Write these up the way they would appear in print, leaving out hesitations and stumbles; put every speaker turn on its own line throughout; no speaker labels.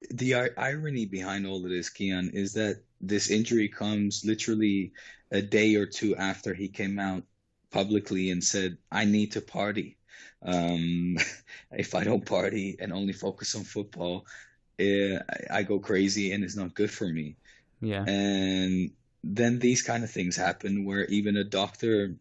the irony behind all of this, Kiyan, is that this injury comes literally a day or two after he came out publicly and said, "I need to party. Um, if I don't party and only focus on football, I go crazy and it's not good for me."
Yeah.
And then these kind of things happen where even a doctor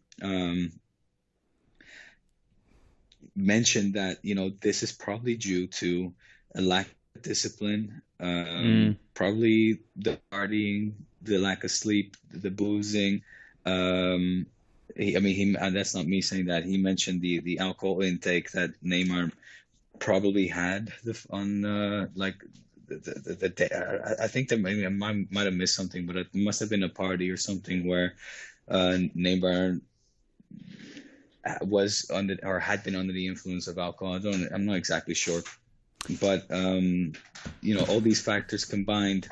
mentioned that, this is probably due to a lack of discipline,
Mm.
probably the partying, the lack of sleep, the boozing. Um, and that's not me saying that. He mentioned the alcohol intake that Neymar probably had on like the day. I think that maybe I might have missed something, but it must have been a party or something where Neymar was under or had been under the influence of alcohol. I'm not exactly sure, but all these factors combined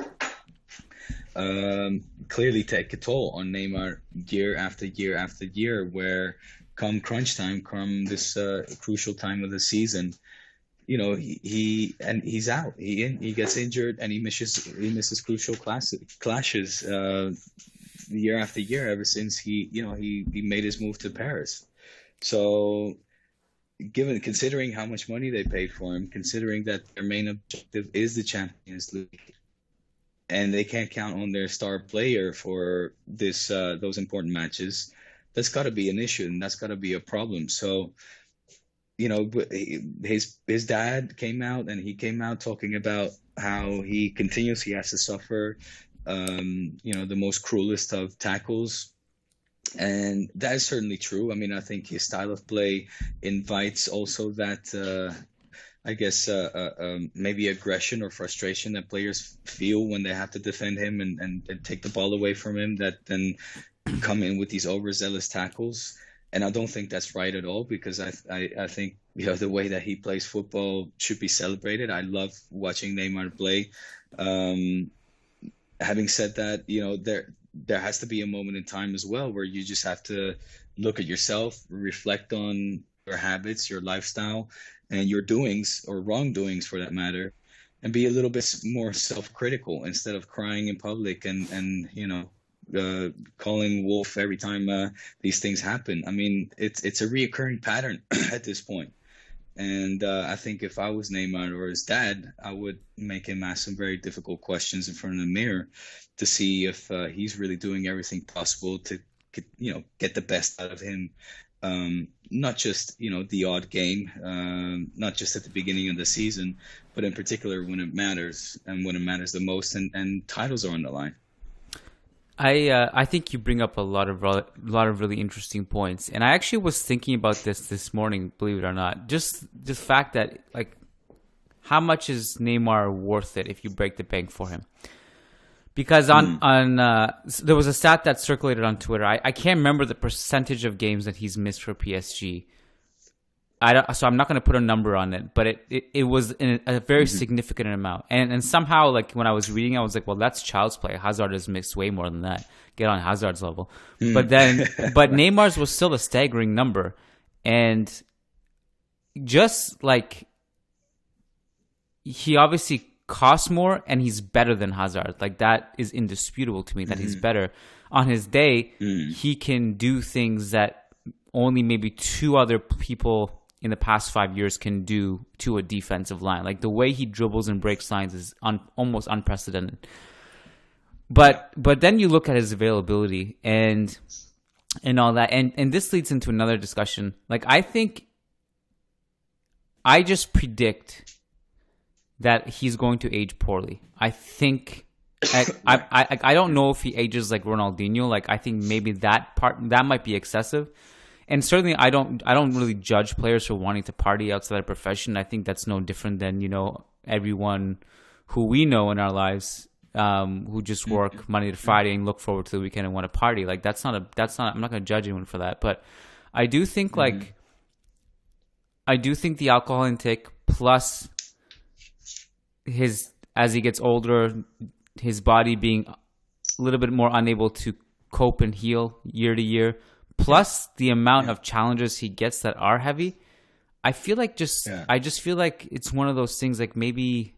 clearly take a toll on Neymar year after year after year. Where come crunch time, come this crucial time of the season, he's out. He gets injured and he misses crucial clashes year after year ever since he made his move to Paris. So, considering how much money they paid for him, considering that their main objective is the Champions League, and they can't count on their star player for this those important matches, that's got to be an issue and that's got to be a problem. So, his dad came out and he came out talking about how he has to suffer, the most cruelest of tackles. And that is certainly true. I mean, I think his style of play invites also that, I guess, maybe aggression or frustration that players feel when they have to defend him and take the ball away from him, that then come in with these overzealous tackles. And I don't think that's right at all, because I think the way that he plays football should be celebrated. I love watching Neymar play. Having said that, there has to be a moment in time as well where you just have to look at yourself, reflect on your habits, your lifestyle, and your doings or wrongdoings for that matter, and be a little bit more self-critical instead of crying in public and calling wolf every time these things happen. I mean, it's a reoccurring pattern at this point. And I think if I was Neymar or his dad, I would make him ask some very difficult questions in front of the mirror to see if he's really doing everything possible to get the best out of him. Not just the odd game, not just at the beginning of the season, but in particular when it matters and when it matters the most, and titles are on the line.
I think you bring up a lot of really interesting points, and I actually was thinking about this morning. Believe it or not, just the fact that, like, how much is Neymar worth it if you break the bank for him? Because there was a stat that circulated on Twitter. I can't remember the percentage of games that he's missed for PSG. So I'm not going to put a number on it, but it was a very significant amount. And somehow, like, when I was reading, I was like, well, that's child's play. Hazard has missed way more than that. Get on Hazard's level. But Neymar's was still a staggering number. And just like, he obviously costs more and he's better than Hazard. Like, that is indisputable to me, that he's better. On his day, he can do things that only maybe two other people in the past 5 years can do to a defensive line. Like, the way he dribbles and breaks lines is almost unprecedented. But then you look at his availability and all that, and this leads into another discussion. Like, I just predict that he's going to age poorly. I think I don't know if he ages like Ronaldinho. Like, I think maybe that might be excessive. And certainly, I don't really judge players for wanting to party outside their profession. I think that's no different than everyone who we know in our lives, who just work Monday to Friday and look forward to the weekend and want to party. Like, that's not. I'm not going to judge anyone for that. But I do think the alcohol intake plus as he gets older, his body being a little bit more unable to cope and heal year to year, plus the amount of challenges he gets that are heavy, I feel like I just feel like it's one of those things, like, maybe,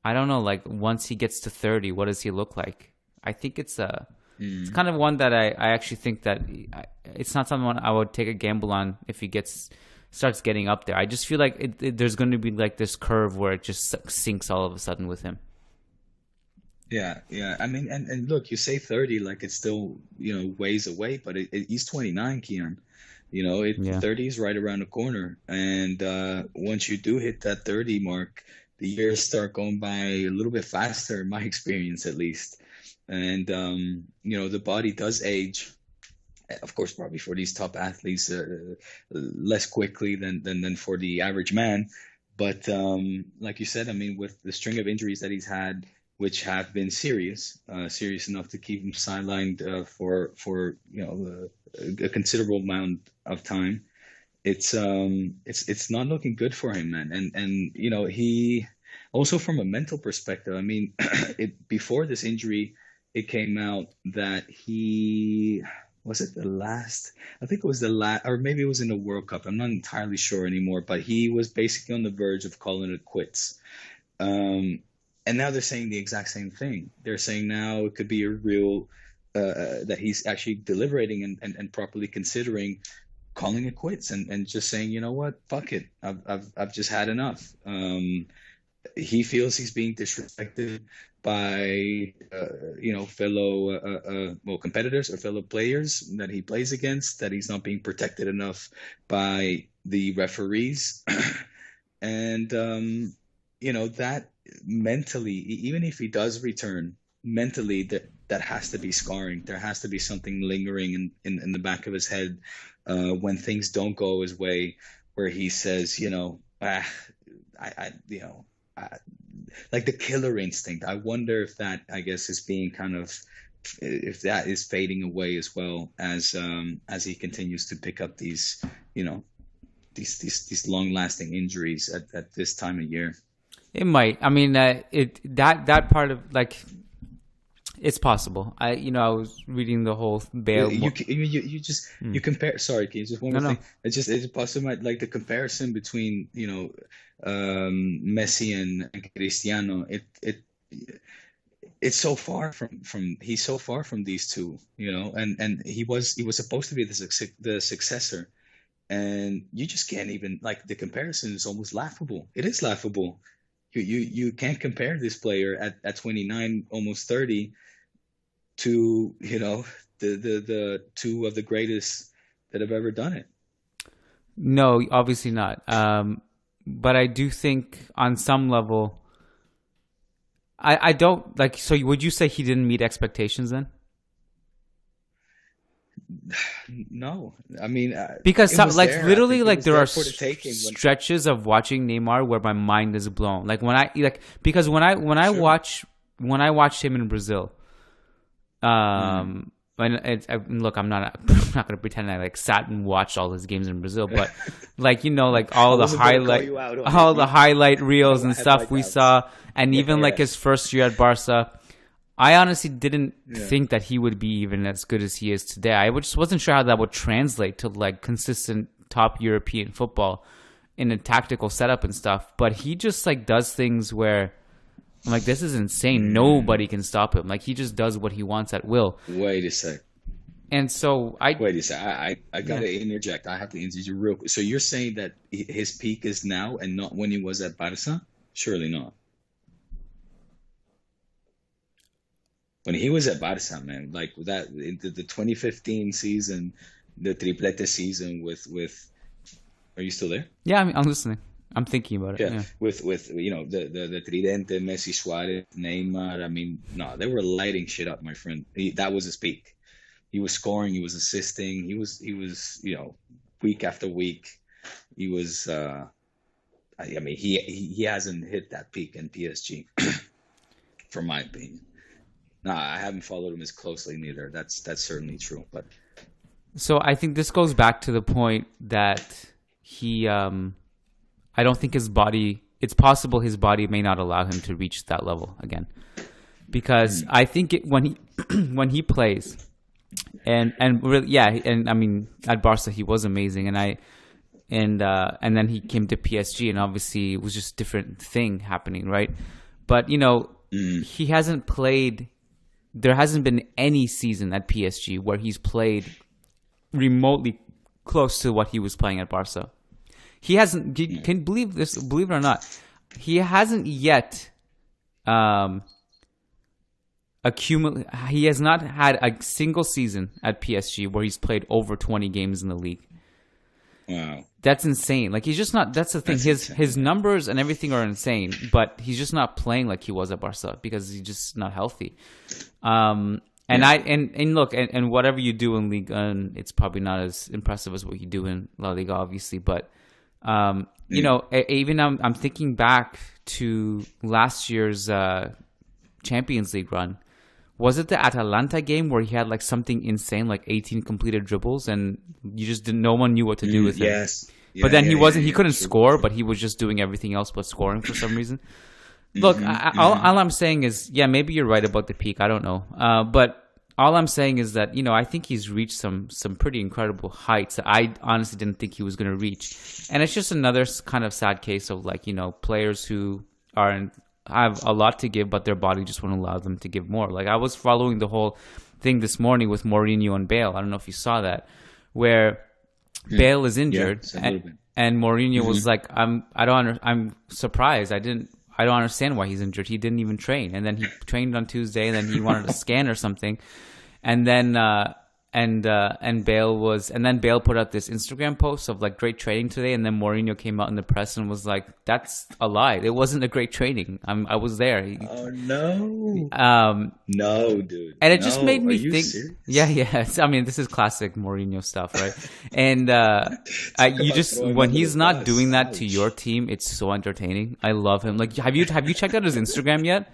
I don't know. Like once he gets to 30, what does he look like? I think it's kind of one that I actually think that it's not someone I would take a gamble on if he starts getting up there. I just feel like there's going to be like this curve where it just sinks all of a sudden with him.
Yeah, yeah. I mean, and look, you say 30, like it's still, ways away, but he's 29, Kiyan.
Yeah.
30 is right around the corner. And once you do hit that 30 mark, the years start going by a little bit faster, in my experience at least. And the body does age, of course, probably for these top athletes, less quickly than for the average man. But like you said, I mean, with the string of injuries that he's had, which have been serious enough to keep him sidelined for a considerable amount of time, it's not looking good for him, man. And he also, from a mental perspective, I mean, before this injury, it came out that he was it the last, I think it was the last, or maybe it was in the World Cup. I'm not entirely sure anymore, but he was basically on the verge of calling it quits. And now they're saying the exact same thing. They're saying now it could be a real that he's actually deliberating and properly considering calling it quits and just saying, you know what, fuck it, I've just had enough. He feels he's being disrespected by fellow competitors or fellow players that he plays against, that he's not being protected enough by the referees. And that mentally, even if he does return mentally, that has to be scarring. There has to be something lingering in the back of his head when things don't go his way, where he says, like the killer instinct. I wonder if that, I guess, is being if that is fading away as well as he continues to pick up these long lasting injuries at this time of year.
It might. I mean, that part of like, it's possible. I was reading the whole Bale.
You compare. Sorry, can you just one more thing? It's possible, like the comparison between Messi and Cristiano. It's so far from he's so far from these two, and he was supposed to be the successor, and you just can't even, like, the comparison is almost laughable. It is laughable. You can't compare this player at 29, almost 30, to the two of the greatest that have ever done it.
No, obviously not. But I do think on some level, I don't like. So would you say he didn't meet expectations then?
No, I mean,
because literally, like, there are stretches of watching Neymar where my mind is blown. Like when I watched him in Brazil, look, I'm not going to pretend I like sat and watched all his games in Brazil, but like all the highlight reels and stuff we saw, and even like his first year at Barca. I honestly didn't think that he would be even as good as he is today. I just wasn't sure how that would translate to like consistent top European football in a tactical setup and stuff. But he just like does things where I'm like, this is insane. Nobody can stop him. Like, he just does what he wants at will.
Wait a sec.
And so
wait a sec. I gotta interject. I have to interject real quick. So you're saying that his peak is now and not when he was at Barca? Surely not. When he was at Barca, man, like that, the 2015 season, the triplete season with, are you still there?
Yeah, I'm listening. I'm thinking about it.
Yeah. With the tridente, Messi, Suarez, Neymar. I mean, no, they were lighting shit up, my friend. That was his peak. He was scoring. He was assisting. He was week after week. He was. I mean, he hasn't hit that peak in PSG, from my opinion. No, I haven't followed him as closely neither. That's certainly true. But
so I think this goes back to the point that he, I don't think his body. It's possible his body may not allow him to reach that level again, because I think when he plays, and really, yeah, and I mean at Barca he was amazing, and then he came to PSG, and obviously it was just a different thing happening, right? But
Mm.
he hasn't played. There hasn't been any season at PSG where he's played remotely close to what he was playing at Barca. He hasn't. Can you believe this? Believe it or not, he hasn't yet He has not had a single season at PSG where he's played over 20 games in the league.
Wow.
That's insane. Like, he's just not. That's the thing.
That's
His
insane.
numbers and everything are insane, but he's just not playing like he was at Barca because he's just not healthy. And
Yeah.
and look, and whatever you do in Ligue 1, it's probably not as impressive as what you do in La Liga, obviously. But even I'm thinking back to last year's Champions League run. Was it the Atalanta game where he had like something insane, like 18 completed dribbles, and you just didn't? No one knew what to do with him.
Yes.
But
Yeah,
then
yeah,
he
yeah,
wasn't. He
yeah.
couldn't
True.
score, but he was just doing everything else but scoring for some reason. Look, all I'm saying is, yeah, maybe you're right about the peak. I don't know, but all I'm saying is that I think he's reached some pretty incredible heights that I honestly didn't think he was going to reach, and it's just another kind of sad case of like players who have a lot to give, but their body just won't allow them to give more. Like, I was following the whole thing this morning with Mourinho and Bale. I don't know if you saw that, where Bale is injured,
it's a little bit.
and Mourinho was like, I'm surprised. I don't understand why he's injured. He didn't even train, and then he trained on Tuesday, and then he wanted a scan or something, and then Bale put out this Instagram post of like great training today, and then Mourinho came out in the press and was like, that's a lie. It wasn't a great training. I was there.
Oh no.
Um,
No, dude.
and it just
No.
made
Are
me
you
think.
serious?
Yeah, yeah. I mean, this is classic Mourinho stuff, right? And
Talk
you
about
just
throwing
when
under
he's
the
not
bus.
doing that to
Ouch.
your team, it's so entertaining. I love him. Like, have you checked out his Instagram yet?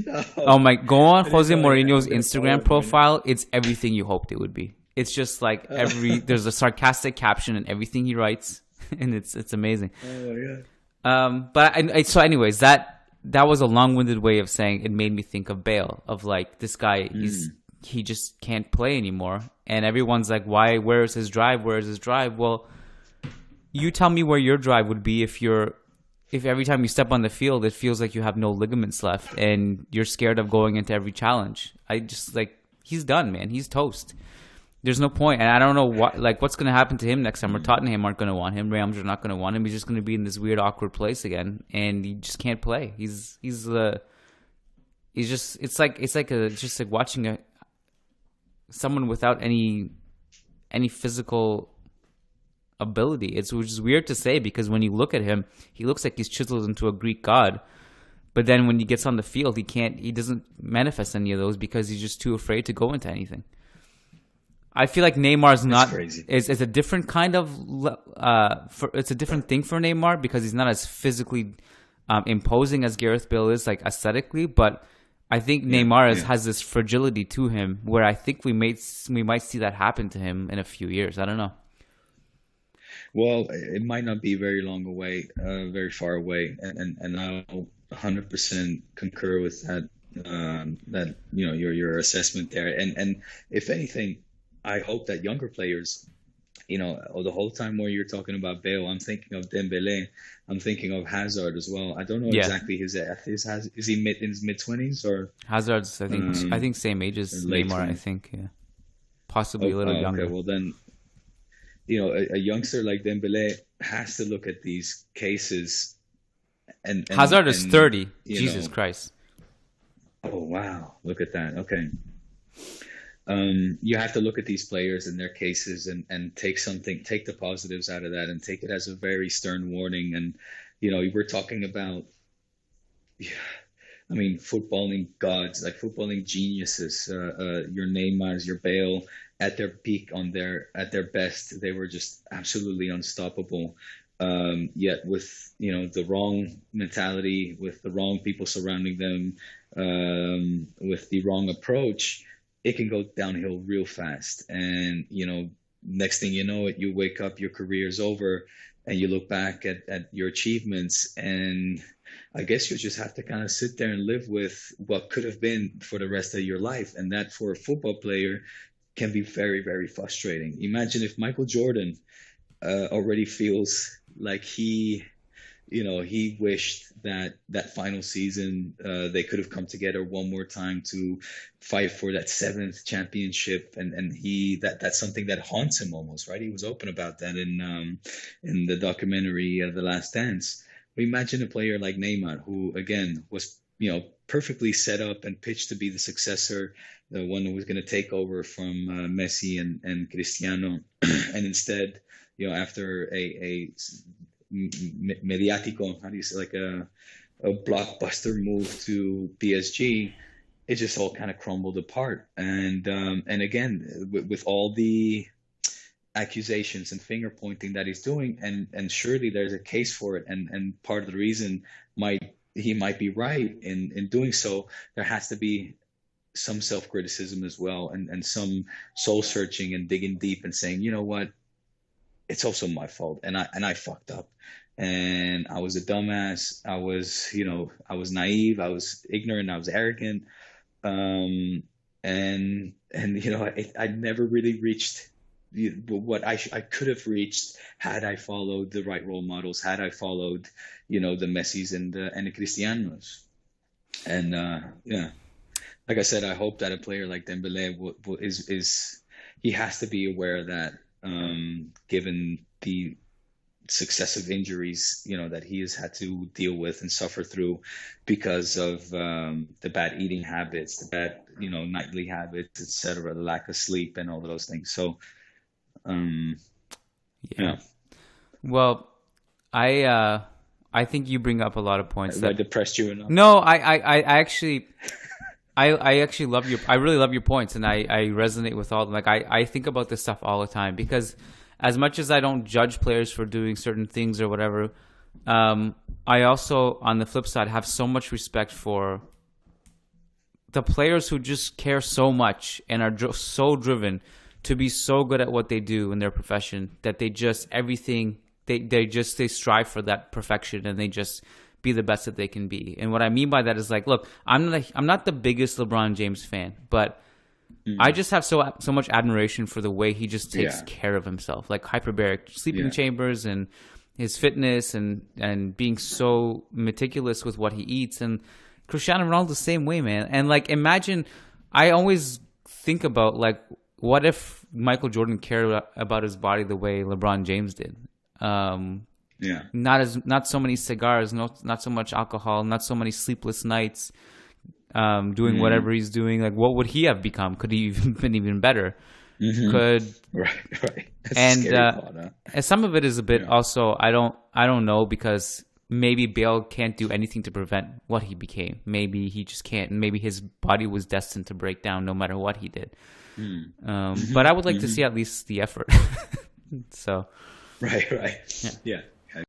No.
Oh my! Go on
I didn't
Jose
know I
Mourinho's
had to follow
Instagram
him.
profile. It's everything you hoped it would be. It's just like there's a sarcastic caption in everything he writes, and it's amazing.
Oh my god.
So anyways, that was a long-winded way of saying it made me think of Bale, of like this guy, he just can't play anymore, and everyone's like, why? Where is his drive? Where is his drive? Well, you tell me where your drive would be if every time you step on the field it feels like you have no ligaments left and you're scared of going into every challenge. I just like he's done, man. He's toast. There's no point, and I don't know what's going to happen to him next summer. Tottenham aren't going to want him. Rams are not going to want him. He's just going to be in this weird, awkward place again, and he just can't play. He's just it's like watching someone without any physical ability. Which is weird to say because when you look at him, he looks like he's chiseled into a Greek god. But then when he gets on the field, he doesn't manifest any of those because he's just too afraid to go into anything. I feel like Neymar's not
crazy.
is a different kind of it's a different thing for Neymar because he's not as physically imposing as Gareth Bale is, like aesthetically. But I think Neymar has this fragility to him where I think we might see that happen to him in a few years. I don't know.
Well, it might not be very long away, very far away, and I'll 100% concur with that. That your assessment there, and if anything, I hope that younger players, the whole time where you're talking about Bale, I'm thinking of Dembele, I'm thinking of Hazard as well. I don't know
Yeah.
exactly is he in his mid-20s or
Hazard's I think same age as
late
Neymar. I
20s?
think possibly a little younger.
Okay, well then, a youngster like Dembele has to look at these cases and
Hazard is 30.
you
Jesus
know,
Christ.
oh wow, look at that. Okay. You have to look at these players and their cases and take the positives out of that and take it as a very stern warning. And, we're talking about, I mean, footballing gods, like footballing geniuses, your Neymars, your Bale, at their peak, at their best, they were just absolutely unstoppable. Yet with, the wrong mentality, with the wrong people surrounding them, with the wrong approach, it can go downhill real fast. And, next thing you know it, you wake up, your career's over, and you look back at your achievements, and I guess you just have to kind of sit there and live with what could have been for the rest of your life. And that for a football player can be very, very frustrating. Imagine if Michael Jordan already feels like he wished that final season, they could have come together one more time to fight for that seventh championship, and that's something that haunts him almost, right? He was open about that in the documentary The Last Dance. We imagine a player like Neymar, who again was perfectly set up and pitched to be the successor, the one who was going to take over from Messi and Cristiano, and instead, after a mediático, how do you say, like a blockbuster move to PSG, it just all kind of crumbled apart. And again, with all the accusations and finger pointing that he's doing, and surely there's a case for it, and part of the reason he might be right in doing so, there has to be some self-criticism as well, and some soul searching and digging deep and saying, you know what, it's also my fault, and I fucked up, and I was a dumbass. I was naive. I was ignorant. I was arrogant. And I never really reached what I could have reached had I followed the right role models, had I followed, the Messis and the Cristianos. And yeah, like I said, I hope that a player like Dembele he has to be aware that, given the successive injuries, that he has had to deal with and suffer through because of the bad eating habits, the bad, nightly habits, etc., the lack of sleep and all of those things. So, yeah.
Well, I think you bring up a lot of points.
Have I depressed you enough?
No, I actually. I actually I really love your points, and I resonate with all of them. Like I think about this stuff all the time, because as much as I don't judge players for doing certain things or whatever, I also, on the flip side, have so much respect for the players who just care so much and are so driven to be so good at what they do in their profession that they just they strive for that perfection, and they just be the best that they can be. And what I mean by that is, like, look, I'm not the biggest LeBron James fan, but I just have so much admiration for the way he just takes care of himself, like hyperbaric sleeping chambers and his fitness and being so meticulous with what he eats. And Cristiano Ronaldo the same way, man. And like, imagine, I always think about, like, what if Michael Jordan cared about his body the way LeBron James did? Not so many cigars, not so much alcohol, not so many sleepless nights, doing whatever he's doing. Like, what would he have become? Could he have been even better?
Right. That's
And
a scary thought, huh?
and some of it is a bit also, I don't know, because maybe Bale can't do anything to prevent what he became. Maybe he just can't. Maybe his body was destined to break down no matter what he did. But I would like to see at least the effort. So.
Right.
Yeah.
Yeah.